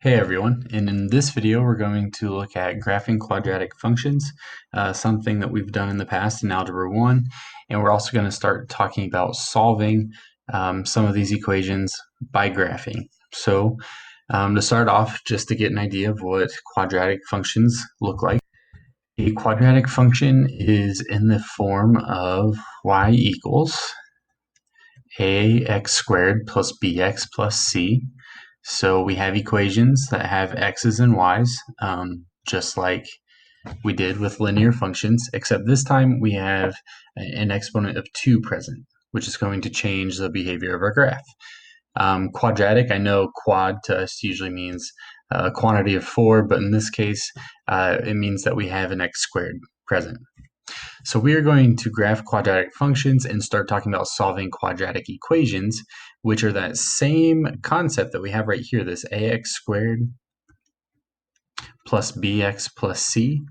Hey everyone, and in this video we're going to look at graphing quadratic functions, something that we've done in the past in Algebra 1, and we're also going to start talking about solving some of these equations by graphing. So to start off, just to get an idea of what quadratic functions look like, a quadratic function is in the form of y equals ax squared plus bx plus c. So we have equations that have x's and y's, just like we did with linear functions, except this time we have an exponent of 2 present, which is going to change the behavior of our graph. Quadratic, I know quad to us usually means a quantity of 4, but in this case, it means that we have an x squared present. So we are going to graph quadratic functions and start talking about solving quadratic equations, which are that same concept that we have right here, this ax squared plus bx plus c.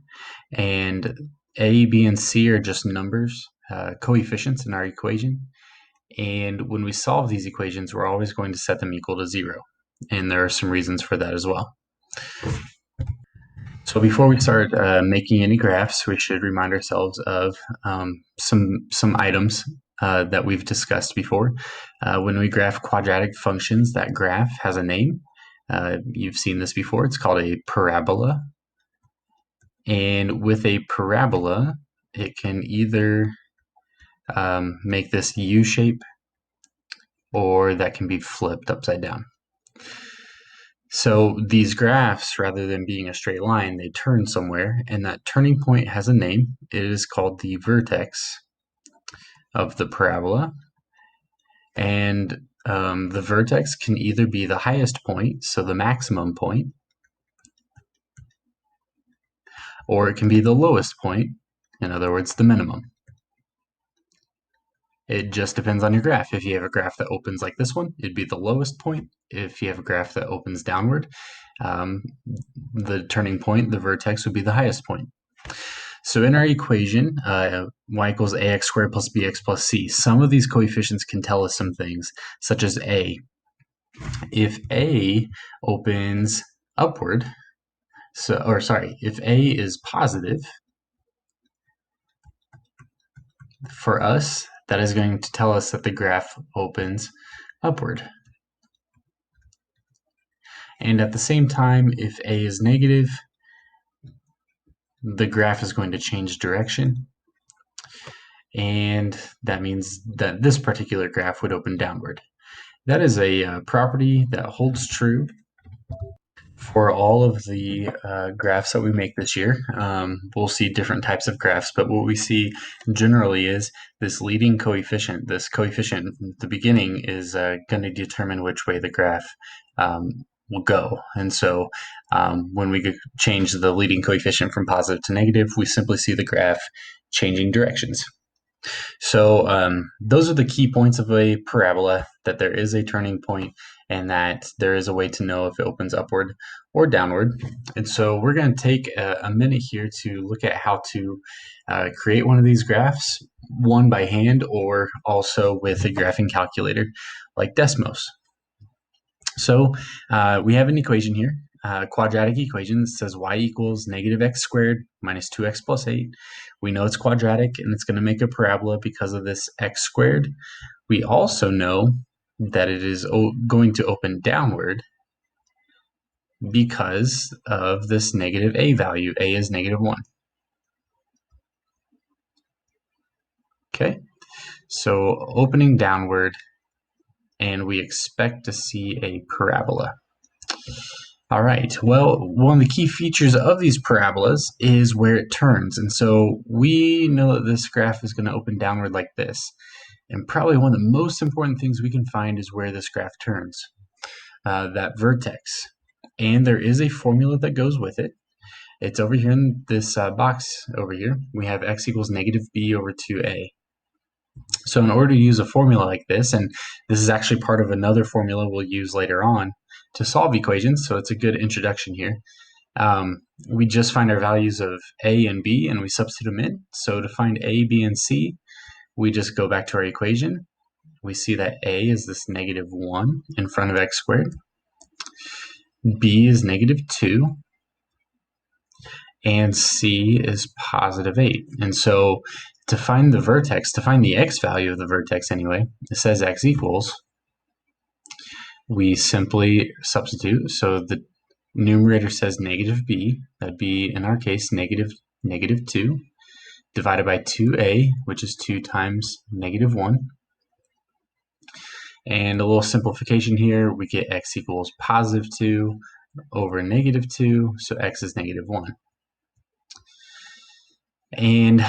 And a, b, and c are just numbers, coefficients in our equation. And when we solve these equations, we're always going to set them equal to 0. And there are some reasons for that as well. So before we start making any graphs, we should remind ourselves of some items that we've discussed before. When we graph quadratic functions, that graph has a name. You've seen this before. It's called a parabola. And with a parabola, it can either make this U shape, or that can be flipped upside down. So these graphs, rather than being a straight line, they turn somewhere, and that turning point has a name. It is called the vertex of the parabola. And the vertex can either be the highest point, so the maximum point, or it can be the lowest point, in other words, the minimum. It just depends on your graph. If you have a graph that opens like this one, it'd be the lowest point. If you have a graph that opens downward, the turning point, the vertex, would be the highest point. So in our equation, y equals ax squared plus bx plus c, some of these coefficients can tell us some things, such as a. If a opens upward, if a is positive, for us, that is going to tell us that the graph opens upward. And at the same time, if a is negative, the graph is going to change direction. And that means that this particular graph would open downward. That is a property that holds true for all of the graphs that we make this year. We'll see different types of graphs, but what we see generally is this leading coefficient. This coefficient at the beginning is going to determine which way the graph will go. And so when we change the leading coefficient from positive to negative, we simply see the graph changing directions. So those are the key points of a parabola, that there is a turning point and that there is a way to know if it opens upward or downward. And so we're going to take a minute here to look at how to create one of these graphs, one by hand or also with a graphing calculator like Desmos. So we have an equation here, quadratic equation that says y equals negative x squared minus 2x plus 8. We know it's quadratic and it's going to make a parabola because of this x squared. We also know that it is going to open downward because of this negative a value. A is negative 1. Okay, so opening downward, and we expect to see a parabola. All right, well, one of the key features of these parabolas is where it turns. And so we know that this graph is going to open downward like this. And probably one of the most important things we can find is where this graph turns, that vertex. And there is a formula that goes with it. It's over here in this box over here. We have x equals negative b over 2a. So in order to use a formula like this, and this is actually part of another formula we'll use later on to solve equations, so it's a good introduction here. We just find our values of a and b and we substitute them in. So to find a, b, and c, we just go back to our equation. We see that a is this negative 1 in front of x squared. B is -2, and C is +8. And so to find the vertex, to find the x value of the vertex anyway, it says x equals, we simply substitute. So the numerator says -b, that'd be, in our case, -2, divided by 2a, which is 2 times -1. And a little simplification here, we get x equals +2 over -2, so x is -1. And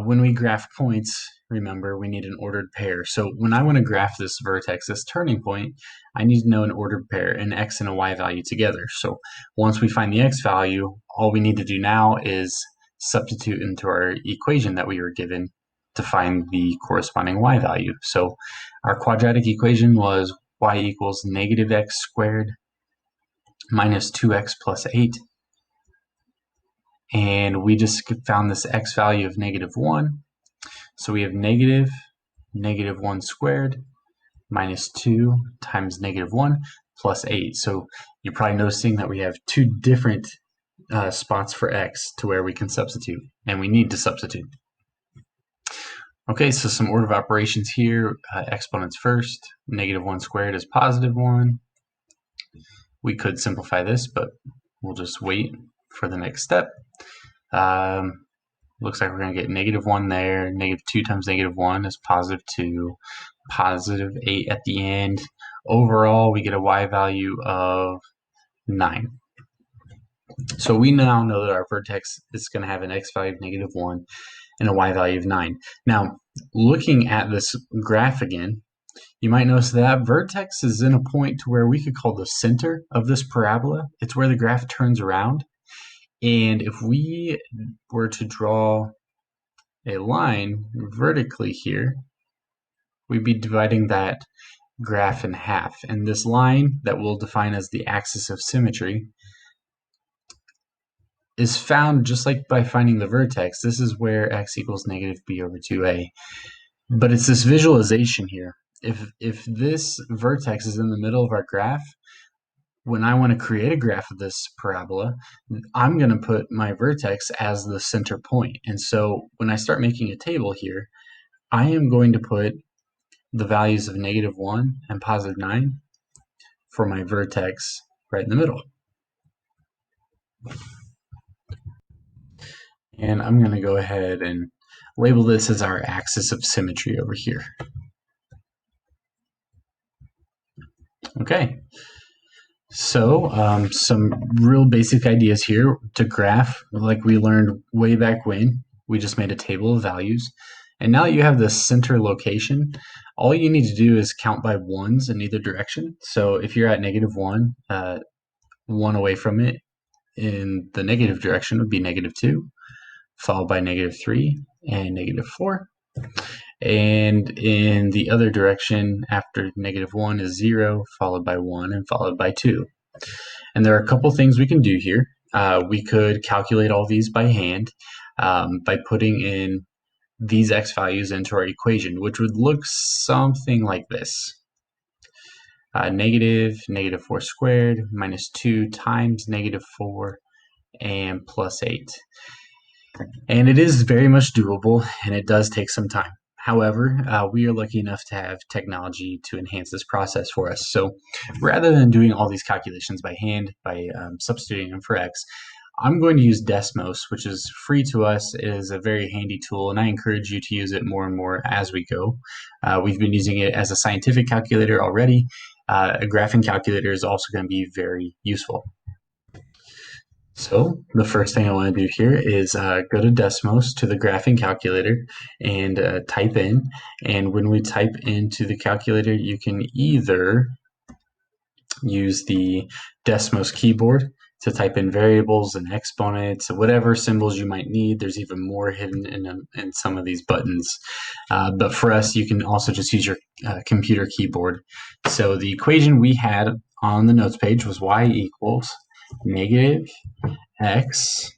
when we graph points, remember, we need an ordered pair. So when I want to graph this vertex, this turning point, I need to know an ordered pair, an x and a y value together. So once we find the x value, all we need to do now is substitute into our equation that we were given to find the corresponding y value. So our quadratic equation was y equals -x squared minus 2x plus 8. And we just found this x value of -1. So we have -1 squared minus 2 times -1 plus 8. So you're probably noticing that we have two different spots for x to where we can substitute, and we need to substitute. Okay, so some order of operations here. Exponents first. -1 squared is +1. We could simplify this, but we'll just wait for the next step. Looks like we're going to get -1 there. -2 times -1 is +2. +8 at the end. Overall, we get a y value of 9. So we now know that our vertex is going to have an x value of -1 and a y value of 9. Now, looking at this graph again, you might notice that vertex is in a point to where we could call the center of this parabola. It's where the graph turns around. And if we were to draw a line vertically here, we'd be dividing that graph in half. And this line that we'll define as the axis of symmetry is found just like by finding the vertex. This is where x equals -b over 2a. But it's this visualization here. If this vertex is in the middle of our graph, when I want to create a graph of this parabola, I'm going to put my vertex as the center point. And so when I start making a table here, I am going to put the values of -1 and +9 for my vertex right in the middle. And I'm going to go ahead and label this as our axis of symmetry over here. Okay. So some real basic ideas here to graph, like we learned way back when. We just made a table of values. And now that you have the center location, all you need to do is count by ones in either direction. So if you're at -1, 1 away from it in the negative direction would be -2, followed by -3 and -4. And in the other direction, after -1 is 0, followed by 1, and followed by 2. And there are a couple things we can do here. We could calculate all these by hand by putting in these x values into our equation, which would look something like this. -4 squared minus 2 times -4 and plus 8. And it is very much doable, and it does take some time. However, we are lucky enough to have technology to enhance this process for us. So rather than doing all these calculations by hand, by substituting them for x, I'm going to use Desmos, which is free to us. It is a very handy tool, and I encourage you to use it more and more as we go. We've been using it as a scientific calculator already. A graphing calculator is also going to be very useful. So the first thing I want to do here is go to Desmos, to the graphing calculator, and type in. And when we type into the calculator, you can either use the Desmos keyboard to type in variables and exponents, whatever symbols you might need. There's even more hidden in some of these buttons. But for us, you can also just use your computer keyboard. So the equation we had on the notes page was y equals -x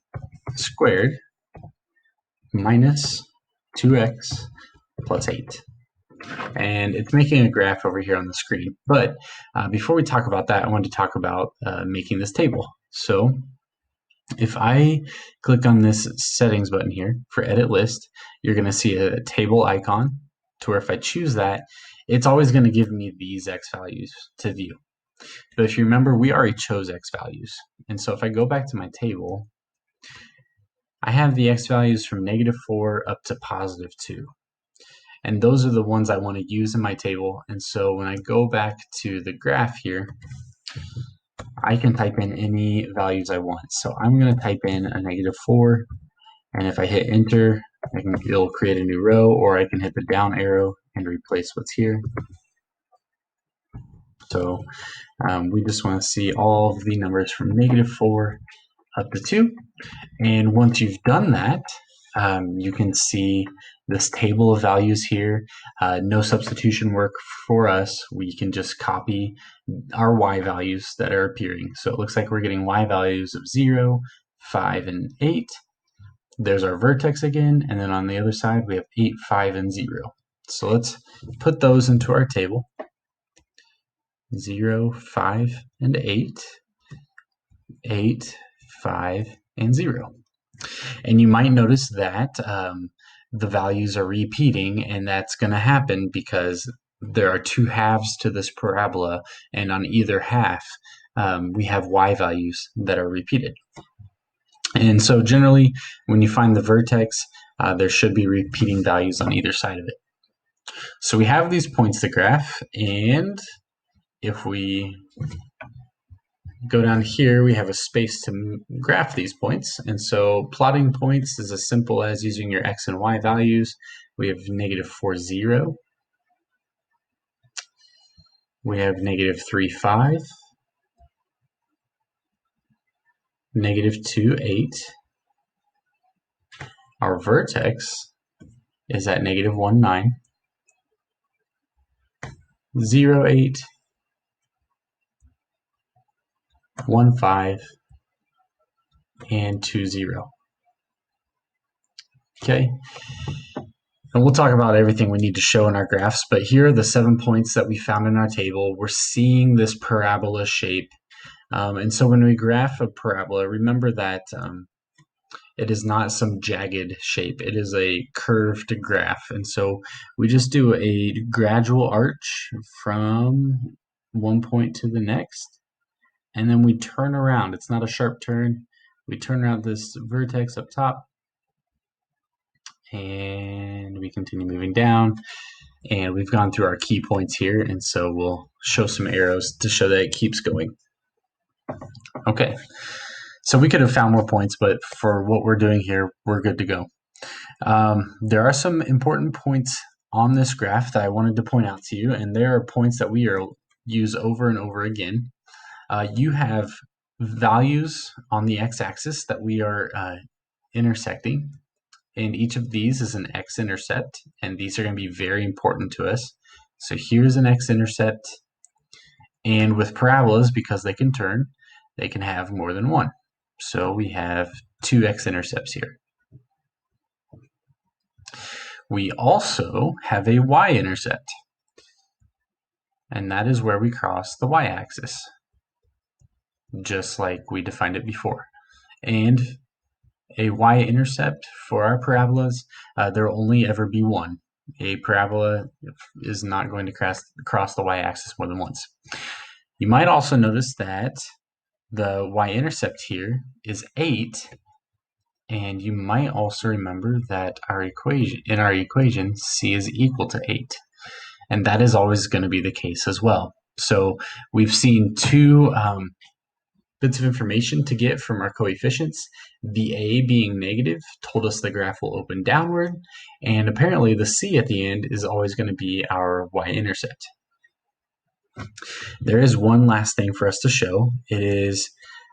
squared minus 2x plus 8. And it's making a graph over here on the screen. But before we talk about that, I wanted to talk about making this table. So if I click on this settings button here for edit list, you're going to see a table icon to where if I choose that, it's always going to give me these x values to view. But if you remember, we already chose x values. And so if I go back to my table, I have the x values from -4 up to +2. And those are the ones I want to use in my table. And so when I go back to the graph here, I can type in any values I want. So I'm going to type in a -4, and if I hit enter, it'll create a new row, or I can hit the down arrow and replace what's here. So we just want to see all of the numbers from -4 up to 2. And once you've done that, you can see this table of values here. No substitution work for us. We can just copy our y values that are appearing. So it looks like we're getting y values of 0, 5, and 8. There's our vertex again, and then on the other side we have 8, 5, and 0. So let's put those into our table. 0, 5, and 8, 8, 5, and 0. And you might notice that the values are repeating, and that's going to happen because there are two halves to this parabola, and on either half we have y values that are repeated. And so generally, when you find the vertex, there should be repeating values on either side of it. So we have these points to graph, and if we go down here, we have a space to graph these points. And so plotting points is as simple as using your x and y values. We have -4, 0. We have -3, 5. -2, 8. Our vertex is at -1, 9. 0, 8. 1, 5. And 2, 0. Okay. And we'll talk about everything we need to show in our graphs, but here are the 7 points that we found in our table. We're seeing this parabola shape. And so when we graph a parabola, remember that it is not some jagged shape. It is a curved graph. And so we just do a gradual arch from one point to the next, and then we turn around. It's not a sharp turn. We turn around this vertex up top, and we continue moving down. And we've gone through our key points here, and so we'll show some arrows to show that it keeps going. Okay, so we could have found more points, but for what we're doing here, we're good to go. There are some important points on this graph that I wanted to point out to you, and there are points that we use over and over again. You have values on the x-axis that we are intersecting, and each of these is an x-intercept, and these are going to be very important to us. So here's an x-intercept, and with parabolas, because they can turn, they can have more than one. So we have two x-intercepts here. We also have a y-intercept, and that is where we cross the y-axis, just like we defined it before. And a y-intercept for our parabolas, there will only ever be one. A parabola is not going to cross the y-axis more than once. You might also notice that the y-intercept here is 8, and you might also remember that in our equation, c is equal to 8, and that is always going to be the case as well. So we've seen two bits of information to get from our coefficients. The a being negative told us the graph will open downward, and apparently the c at the end is always going to be our y-intercept. There is one last thing for us to show. It is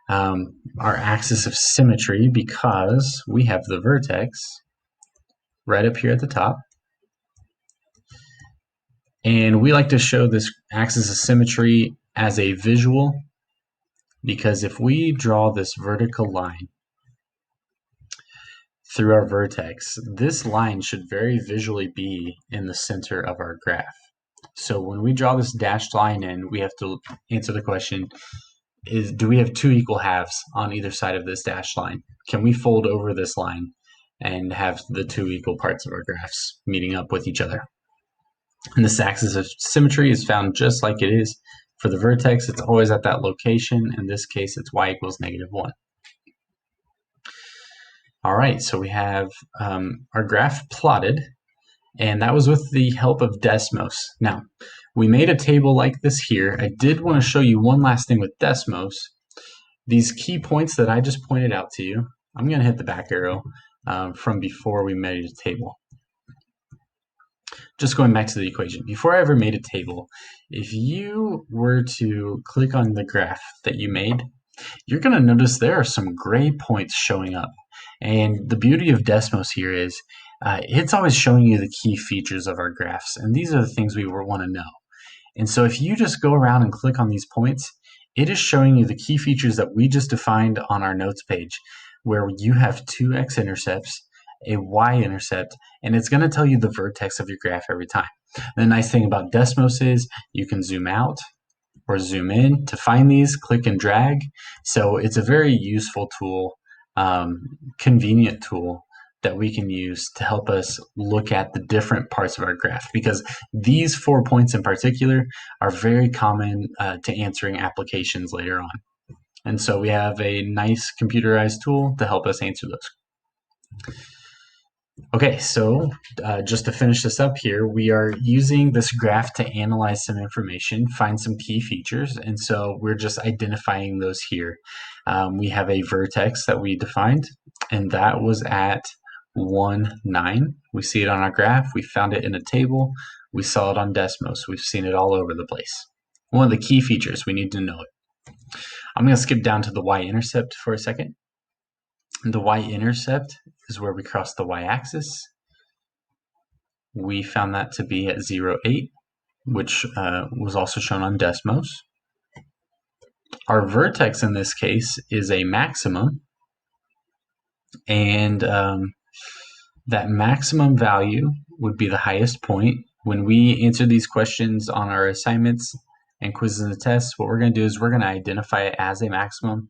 our axis of symmetry, because we have the vertex right up here at the top. And we like to show this axis of symmetry as a visual, because if we draw this vertical line through our vertex, this line should very visually be in the center of our graph. So when we draw this dashed line in, we have to answer the question, do we have two equal halves on either side of this dashed line? Can we fold over this line and have the two equal parts of our graphs meeting up with each other? And this axis of symmetry is found just like it is for the vertex. It's always at that location. In this case, it's y equals -1. All right, so we have our graph plotted, and that was with the help of Desmos. Now, we made a table like this here. I did want to show you one last thing with Desmos. These key points that I just pointed out to you, I'm going to hit the back arrow from before we made a table. Just going back to the equation. Before I ever made a table, if you were to click on the graph that you made, you're going to notice there are some gray points showing up. And the beauty of Desmos here is it's always showing you the key features of our graphs. And these are the things we want to know. And so if you just go around and click on these points, it is showing you the key features that we just defined on our notes page, where you have two x-intercepts, a y-intercept, and it's going to tell you the vertex of your graph every time. The nice thing about Desmos is you can zoom out or zoom in to find these, click and drag. So it's a very useful tool, convenient tool that we can use to help us look at the different parts of our graph, because these 4 points in particular are very common to answering applications later on. And so we have a nice computerized tool to help us answer those. Okay, so just to finish this up here, we are using this graph to analyze some information, find some key features, and so we're just identifying those here. We have a vertex that we defined, and that was at 1, 9. We see it on our graph. We found it in a table. We saw it on Desmos. We've seen it all over the place. One of the key features, we need to know it. I'm going to skip down to the y-intercept for a second. The y-intercept is where we cross the y-axis. We found that to be at 0, 8, which was also shown on Desmos. Our vertex in this case is a maximum, and that maximum value would be the highest point. When we answer these questions on our assignments and quizzes and tests, what we're going to do is we're going to identify it as a maximum,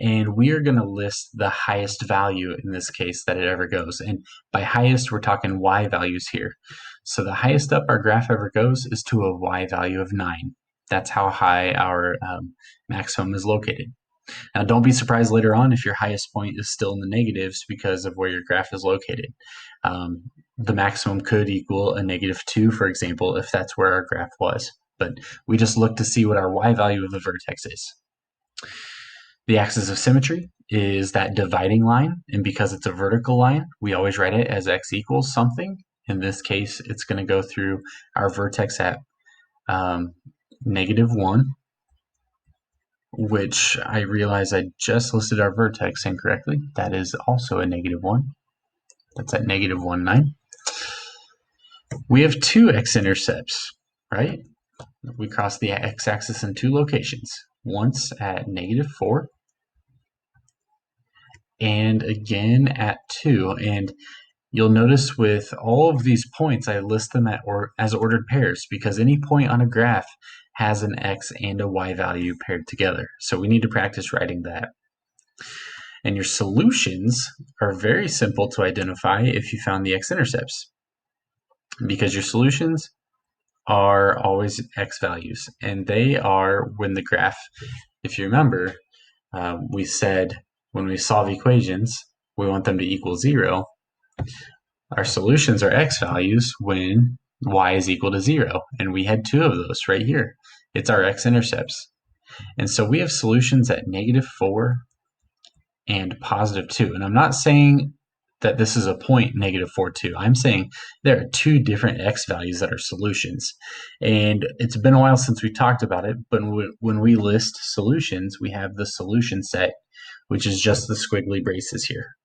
and we are going to list the highest value in this case that it ever goes. And by highest, we're talking y values here. So the highest up our graph ever goes is to a y value of 9. That's how high our maximum is located. Now, don't be surprised later on if your highest point is still in the negatives because of where your graph is located. The maximum could equal a -2, for example, if that's where our graph was. But we just look to see what our y value of the vertex is. The axis of symmetry is that dividing line, and because it's a vertical line, we always write it as x equals something. In this case, it's going to go through our vertex at -1, which I realize I just listed our vertex incorrectly. That is also a -1. That's at -1, 9. We have two x-intercepts, right? We cross the x-axis in two locations, once at -4 and again at 2. And you'll notice with all of these points, I list them as ordered pairs because any point on a graph has an x and a y value paired together. So we need to practice writing that. And your solutions are very simple to identify if you found the x-intercepts, because your solutions are always x values, and they are when the graph, if you remember, we said when we solve equations, we want them to equal 0. Our solutions are x values when y is equal to 0, and we had two of those right here. It's our x-intercepts. And so we have solutions at -4 and +2. And I'm not saying that this is a point -4, 2. I'm saying there are two different x values that are solutions. And it's been a while since we talked about it, but when we list solutions, we have the solution set, which is just the squiggly braces here.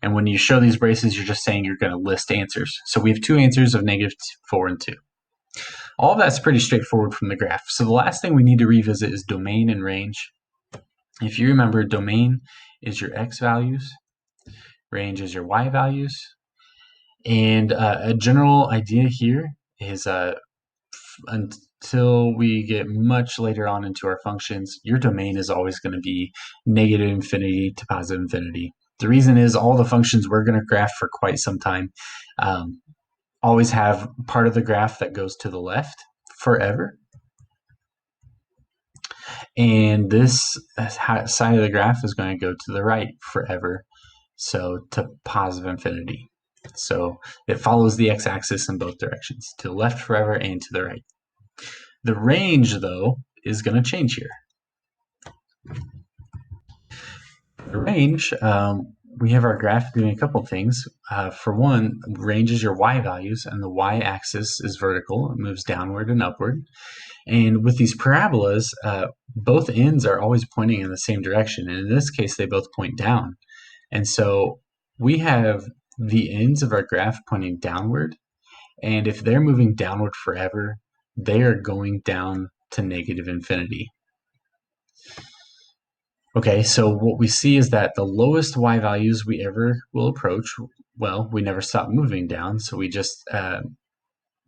And when you show these braces, you're just saying you're going to list answers. So we have two answers of -4 and 2. All of that's pretty straightforward from the graph. So the last thing we need to revisit is domain and range. If you remember, domain is your x values. range is your y values. And a general idea here is until we get much later on into our functions, your domain is always going to be negative infinity to positive infinity. The reason is all the functions we're going to graph for quite some time always have part of the graph that goes to the left forever. And this side of the graph is going to go to the right forever, so to positive infinity. So it follows the x-axis in both directions, to the left forever and to the right. The range, though, is going to change here. The range, we have our graph doing a couple things. For one, range is your y values, and the y-axis is vertical. It moves downward and upward. And with these parabolas, both ends are always pointing in the same direction. And in this case, they both point down. And so we have the ends of our graph pointing downward. And if they're moving downward forever, they are going down to negative infinity. Okay, so what we see is that the lowest y values we ever will approach, well, we never stop moving down, so we just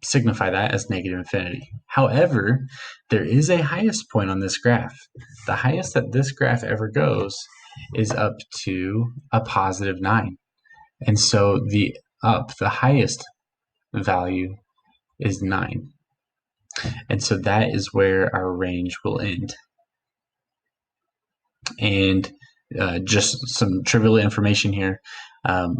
signify that as negative infinity. However, there is a highest point on this graph. The highest that this graph ever goes is up to a positive 9. And so the highest value is 9. And so that is where our range will end. And just some trivial information here.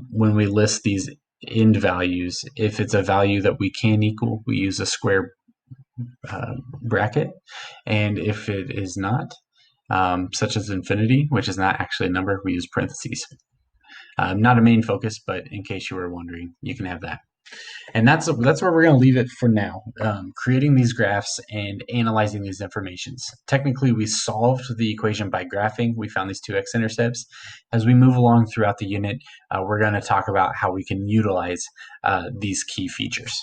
When we list these end values, if it's a value that we can equal, we use a square bracket. And if it is not, such as infinity, which is not actually a number, we use parentheses. Not a main focus, but in case you were wondering, you can have that. And that's where we're going to leave it for now, creating these graphs and analyzing these informations. Technically, we solved the equation by graphing. We found these two x-intercepts. As we move along throughout the unit, we're going to talk about how we can utilize these key features.